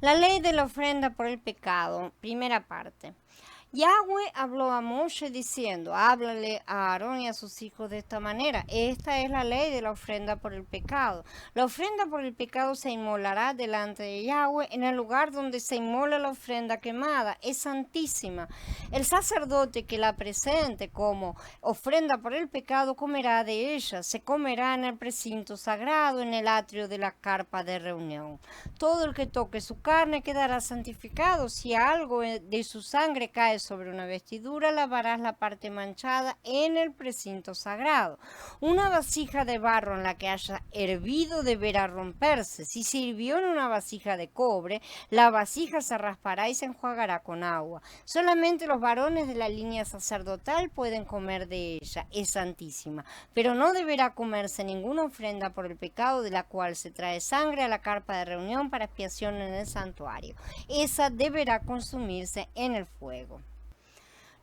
La ley de la ofrenda por el pecado, primera parte. Yahweh habló a Moshe diciendo, háblale a Aarón y a sus hijos de esta manera. Esta es la ley de la ofrenda por el pecado. La ofrenda por el pecado se inmolará delante de Yahweh en el lugar donde se inmola la ofrenda quemada. Es santísima. El sacerdote que la presente como ofrenda por el pecado comerá de ella. Se comerá en el precinto sagrado, en el atrio de la carpa de reunión. Todo el que toque su carne quedará santificado. Si algo de su sangre cae sobre una vestidura, lavarás la parte manchada en el precinto sagrado. Una vasija de barro en la que haya hervido deberá romperse. Si se hirvió en una vasija de cobre, la vasija se raspará y se enjuagará con agua. Solamente los varones de la línea sacerdotal pueden comer de ella. Es santísima. Pero no deberá comerse ninguna ofrenda por el pecado de la cual se trae sangre a la carpa de reunión para expiación en el santuario. Esa deberá consumirse en el fuego.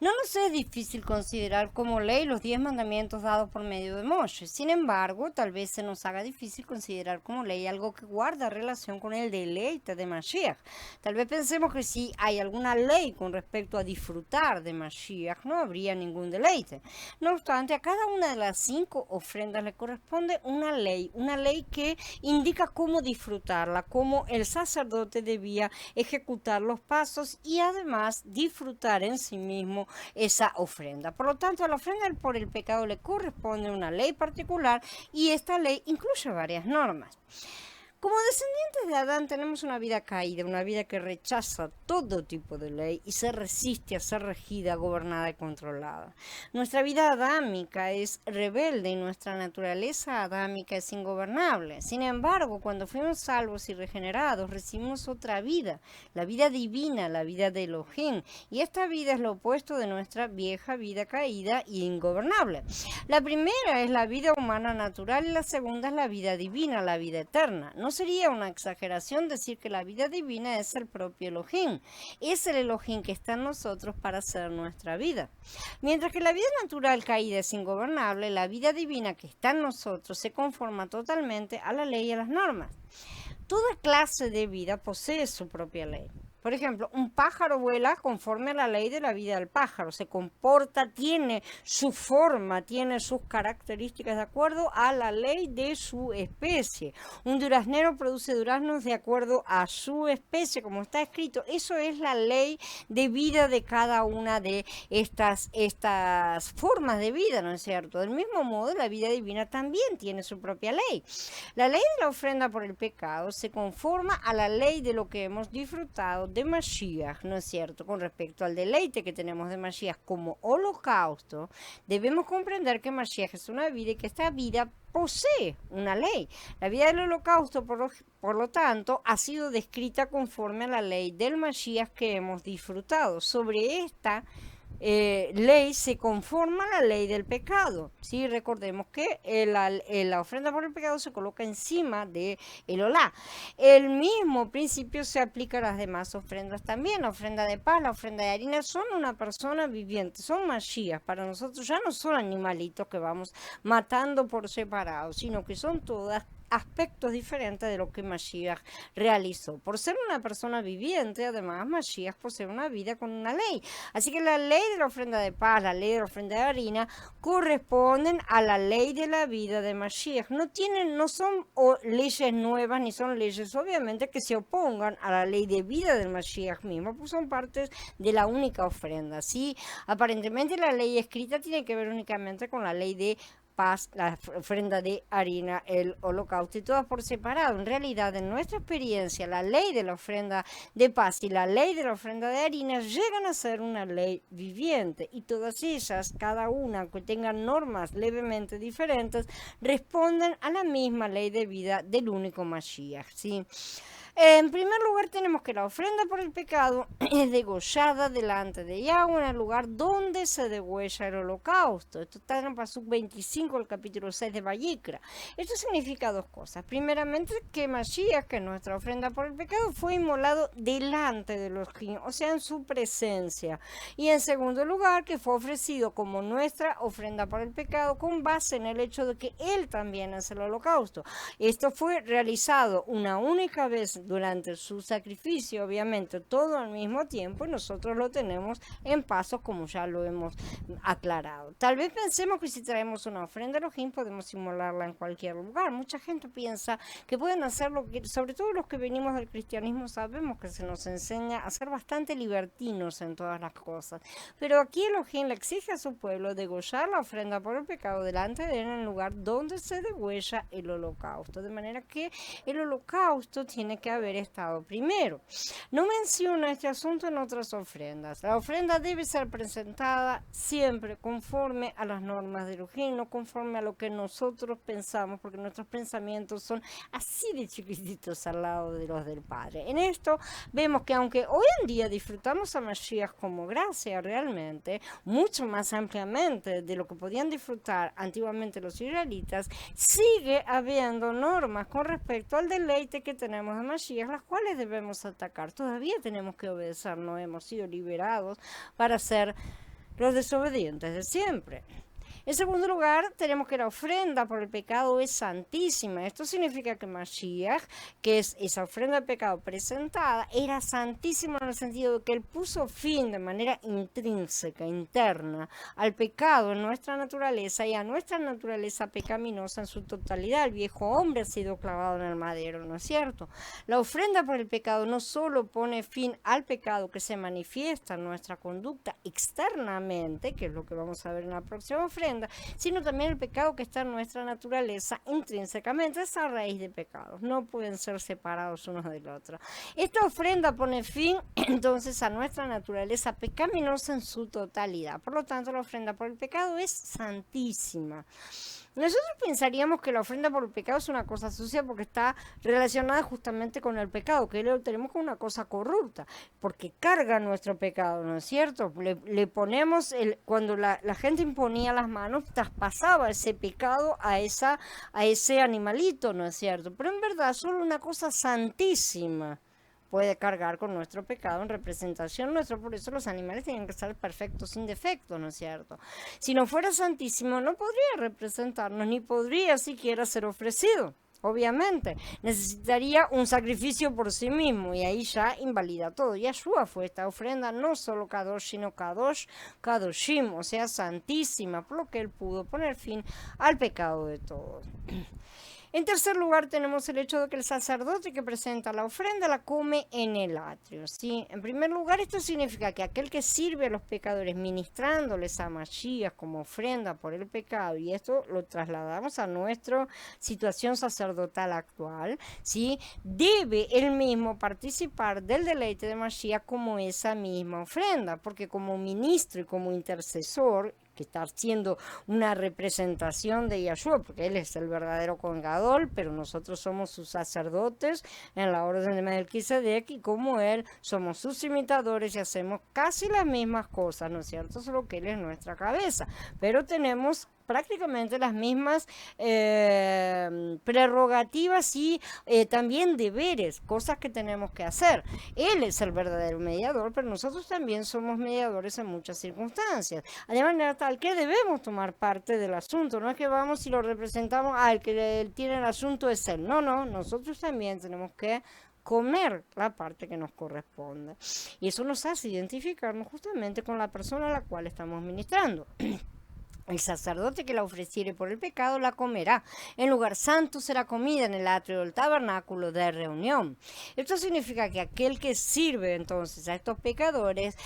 No nos es difícil considerar como ley los 10 mandamientos dados por medio de Moshe. Sin embargo, tal vez se nos haga difícil considerar como ley algo que guarda relación con el deleite de Mashiach. Tal vez pensemos que si hay alguna ley con respecto a disfrutar de Mashiach, no habría ningún deleite. No obstante, a cada una de las 5 ofrendas le corresponde una ley que indica cómo disfrutarla, cómo el sacerdote debía ejecutar los pasos y además disfrutar en sí mismo esa ofrenda. Por lo tanto, a la ofrenda por el pecado le corresponde una ley particular y esta ley incluye varias normas. Como descendientes de Adán tenemos una vida caída, una vida que rechaza todo tipo de ley y se resiste a ser regida, gobernada y controlada. Nuestra vida adámica es rebelde y nuestra naturaleza adámica es ingobernable. Sin embargo, cuando fuimos salvos y regenerados, recibimos otra vida, la vida divina, la vida de Elohim, y esta vida es lo opuesto de nuestra vieja vida caída e ingobernable. La primera es la vida humana natural y la segunda es la vida divina, la vida eterna. No sería una exageración decir que la vida divina es el propio Elohim. Es el Elohim que está en nosotros para hacer nuestra vida. Mientras que la vida natural caída es ingobernable, la vida divina que está en nosotros se conforma totalmente a la ley y a las normas. Toda clase de vida posee su propia ley. Por ejemplo, un pájaro vuela conforme a la ley de la vida del pájaro, se comporta, tiene su forma, tiene sus características de acuerdo a la ley de su especie. Un duraznero produce duraznos de acuerdo a su especie, como está escrito. Eso es la ley de vida de cada una de estas formas de vida, ¿no es cierto? Del mismo modo, la vida divina también tiene su propia ley. La ley de la ofrenda por el pecado se conforma a la ley de lo que hemos disfrutado de Mashiach, ¿no es cierto? Con respecto al deleite que tenemos de Mashiach como holocausto, debemos comprender que Mashiach es una vida y que esta vida posee una ley. La vida del holocausto, por lo tanto, ha sido descrita conforme a la ley del Mashiach que hemos disfrutado. Sobre esta ley se conforma la ley del pecado. ¿Sí? Recordemos que la ofrenda por el pecado se coloca encima de el olá. El mismo principio se aplica a las demás ofrendas también. La ofrenda de paz, la ofrenda de harina son una persona viviente, son Mashiach. Para nosotros ya no son animalitos que vamos matando por separado, sino que son todas aspectos diferentes de lo que Mashiach realizó. Por ser una persona viviente, además, Mashiach posee una vida con una ley. Así que la ley de la ofrenda de paz, la ley de la ofrenda de harina, corresponden a la ley de la vida de Mashiach. No son leyes nuevas, ni son leyes, obviamente, que se opongan a la ley de vida del Mashiach mismo, pues son partes de la única ofrenda. ¿Sí? Aparentemente la ley escrita tiene que ver únicamente con la ley de paz, la ofrenda de harina, el holocausto y todas por separado. En realidad, en nuestra experiencia, la ley de la ofrenda de paz y la ley de la ofrenda de harina llegan a ser una ley viviente y todas ellas, cada una que tengan normas levemente diferentes, responden a la misma ley de vida del único Mashiach, ¿sí? En primer lugar tenemos que la ofrenda por el pecado es degollada delante de Yahweh en el lugar donde se degüella el holocausto. Esto está en el pasuk 25 del capítulo 6 de Vayikra. Esto significa dos cosas. Primeramente que Mashiach, que es nuestra ofrenda por el pecado, fue inmolado delante de los Elohim, o sea, en su presencia. Y en segundo lugar que fue ofrecido como nuestra ofrenda por el pecado con base en el hecho de que Él también es el holocausto. Esto fue realizado una única vez durante su sacrificio, obviamente, todo al mismo tiempo, y nosotros lo tenemos en pasos como ya lo hemos aclarado. Tal vez pensemos que si traemos una ofrenda a Elohim podemos inmolarla en cualquier lugar. Mucha gente piensa que pueden hacerlo, sobre todo los que venimos del cristianismo sabemos que se nos enseña a ser bastante libertinos en todas las cosas. Pero aquí Elohim le exige a su pueblo degollar la ofrenda por el pecado delante de él en el lugar donde se degüella el holocausto. De manera que el holocausto tiene que haber estado primero. No menciona este asunto en otras ofrendas. La ofrenda debe ser presentada siempre conforme a las normas de Elohim, no conforme a lo que nosotros pensamos, porque nuestros pensamientos son así de chiquititos al lado de los del Padre. En esto vemos que aunque hoy en día disfrutamos a Mashiach como gracia realmente, mucho más ampliamente de lo que podían disfrutar antiguamente los israelitas, sigue habiendo normas con respecto al deleite que tenemos de Mashiach, las cuales debemos atacar. Todavía tenemos que obedecer, no hemos sido liberados para ser los desobedientes de siempre. En segundo lugar, tenemos que la ofrenda por el pecado es santísima. Esto significa que Mashiach, que es esa ofrenda de pecado presentada, era santísima en el sentido de que él puso fin de manera intrínseca, interna, al pecado en nuestra naturaleza y a nuestra naturaleza pecaminosa en su totalidad. El viejo hombre ha sido clavado en el madero, ¿no es cierto? La ofrenda por el pecado no solo pone fin al pecado que se manifiesta en nuestra conducta externamente, que es lo que vamos a ver en la próxima ofrenda, sino también el pecado que está en nuestra naturaleza intrínsecamente. Esa raíz de pecados no pueden ser separados unos del otro. Esta ofrenda pone fin entonces a nuestra naturaleza pecaminosa en su totalidad. Por lo tanto, la ofrenda por el pecado es santísima. Nosotros pensaríamos que la ofrenda por el pecado es una cosa sucia porque está relacionada justamente con el pecado, que lo tenemos como una cosa corrupta, porque carga nuestro pecado, ¿no es cierto? Le ponemos, cuando la gente imponía las manos, traspasaba ese pecado a ese animalito, ¿no es cierto? Pero en verdad solo una cosa santísima puede cargar con nuestro pecado en representación nuestra. Por eso los animales tienen que estar perfectos, sin defecto, ¿no es cierto? Si no fuera santísimo, no podría representarnos, ni podría siquiera ser ofrecido. Obviamente, necesitaría un sacrificio por sí mismo y ahí ya invalida todo. Yahshua fue esta ofrenda no solo Kadosh, sino Kadosh, Kadoshim, o sea, santísima, por lo que él pudo poner fin al pecado de todos. En tercer lugar, tenemos el hecho de que el sacerdote que presenta la ofrenda la come en el atrio, ¿sí? En primer lugar, esto significa que aquel que sirve a los pecadores ministrándoles a Mashiach como ofrenda por el pecado, y esto lo trasladamos a nuestra situación sacerdotal actual, ¿sí? Debe él mismo participar del deleite de Mashiach como esa misma ofrenda, porque como ministro y como intercesor, que está haciendo una representación de Yahshua, porque él es el verdadero Cohen Gadol, pero nosotros somos sus sacerdotes en la orden de Melquisedec, y como él somos sus imitadores y hacemos casi las mismas cosas, ¿no es cierto? Solo que él es nuestra cabeza, pero tenemos prácticamente las mismas prerrogativas y también deberes, cosas que tenemos que hacer. Él es el verdadero mediador, pero nosotros también somos mediadores en muchas circunstancias. De manera tal que debemos tomar parte del asunto. No es que vamos y lo representamos, el que tiene el asunto es él. No, nosotros también tenemos que comer la parte que nos corresponde. Y eso nos hace identificarnos justamente con la persona a la cual estamos ministrando. El sacerdote que la ofreciere por el pecado la comerá. En lugar santo será comida en el atrio del tabernáculo de reunión. Esto significa que aquel que sirve entonces a estos pecadores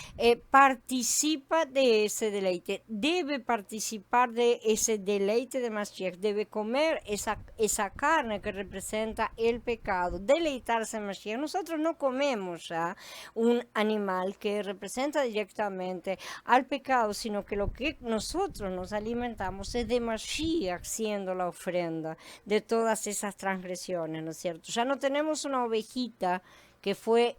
participa de ese deleite, debe participar de ese deleite de Mashiach, debe comer esa carne que representa el pecado, deleitarse en Mashiach. Nosotros no comemos ya un animal que representa directamente al pecado, sino que lo que nosotros nos alimentamos es de Mashiach siendo la ofrenda de todas esas transgresiones, ¿no es cierto? Ya no tenemos una ovejita que fue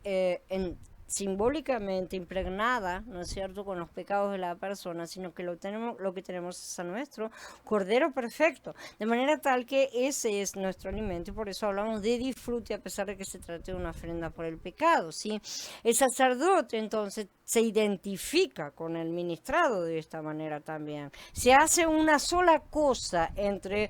simbólicamente impregnada, ¿no es cierto?, con los pecados de la persona, sino que lo que tenemos es a nuestro Cordero perfecto, de manera tal que ese es nuestro alimento y por eso hablamos de disfrute a pesar de que se trate de una ofrenda por el pecado, ¿sí? El sacerdote entonces se identifica con el ministrado de esta manera también. Se hace una sola cosa entre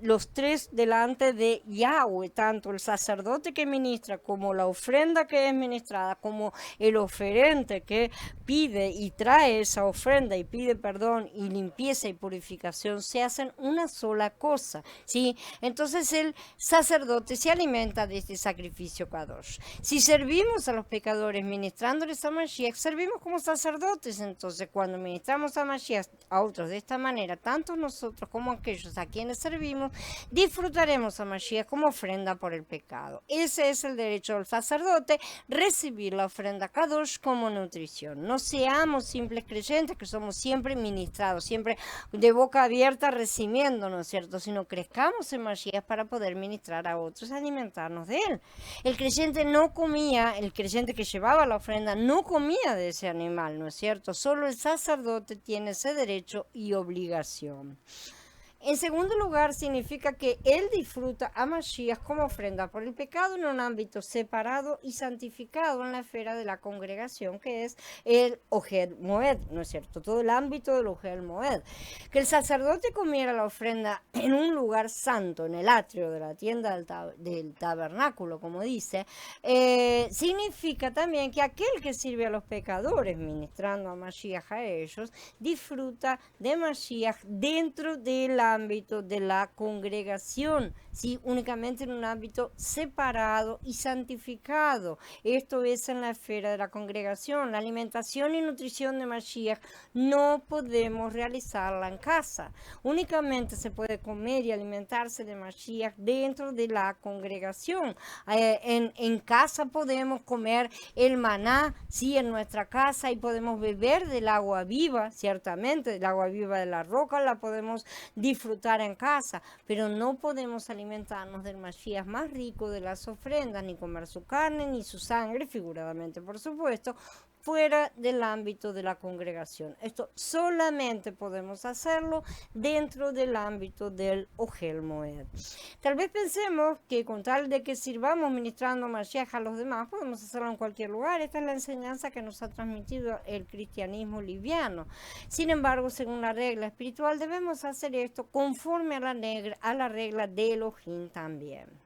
los tres delante de Yahweh, tanto el sacerdote que ministra como la ofrenda que es ministrada, como el oferente que pide y trae esa ofrenda y pide perdón y limpieza y purificación, se hacen una sola cosa, ¿sí? Entonces el sacerdote se alimenta de este sacrificio kadosh. Si servimos a los pecadores ministrándoles a Mashiach, servimos como sacerdotes. Entonces cuando ministramos a Mashiach a otros de esta manera, tanto nosotros como aquellos a quienes servimos, disfrutaremos a Mashiach como ofrenda por el pecado. Ese es el derecho del sacerdote, recibir la ofrenda kadosh como nutrición. No seamos simples creyentes que somos siempre ministrados, siempre de boca abierta recibiendo, ¿no es cierto? Sino crezcamos en Mashiach para poder ministrar a otros, alimentarnos de él. El creyente no comía, el creyente que llevaba la ofrenda no comía de ese animal, ¿no es cierto? Solo el sacerdote tiene ese derecho y obligación. En segundo lugar, significa que él disfruta a Mashiach como ofrenda por el pecado en un ámbito separado y santificado en la esfera de la congregación, que es el Ohel Moed, ¿no es cierto? Todo el ámbito del Ohel Moed. Que el sacerdote comiera la ofrenda en un lugar santo, en el atrio de la tienda del tabernáculo, como dice, significa también que aquel que sirve a los pecadores, ministrando a Mashiach a ellos, disfruta de Mashiach dentro del ámbito de la congregación, ¿sí? Únicamente en un ámbito separado y santificado. Esto es en la esfera de la congregación. La alimentación y nutrición de Mashiach no podemos realizarla en casa. Únicamente se puede comer y alimentarse de Mashiach dentro de la congregación. En casa podemos comer el maná, sí, en nuestra casa, y podemos beber del agua viva, ciertamente, del agua viva de la roca la podemos disfrutar en casa, pero no podemos alimentarnos del Mashiach más rico de las ofrendas, ni comer su carne, ni su sangre, figuradamente por supuesto, fuera del ámbito de la congregación. Esto solamente podemos hacerlo dentro del ámbito del Ohel Moed. Tal vez pensemos que con tal de que sirvamos ministrando Mashiach a los demás, podemos hacerlo en cualquier lugar. Esta es la enseñanza que nos ha transmitido el cristianismo liviano. Sin embargo, según la regla espiritual, debemos hacer esto conforme a la regla de Elohim también.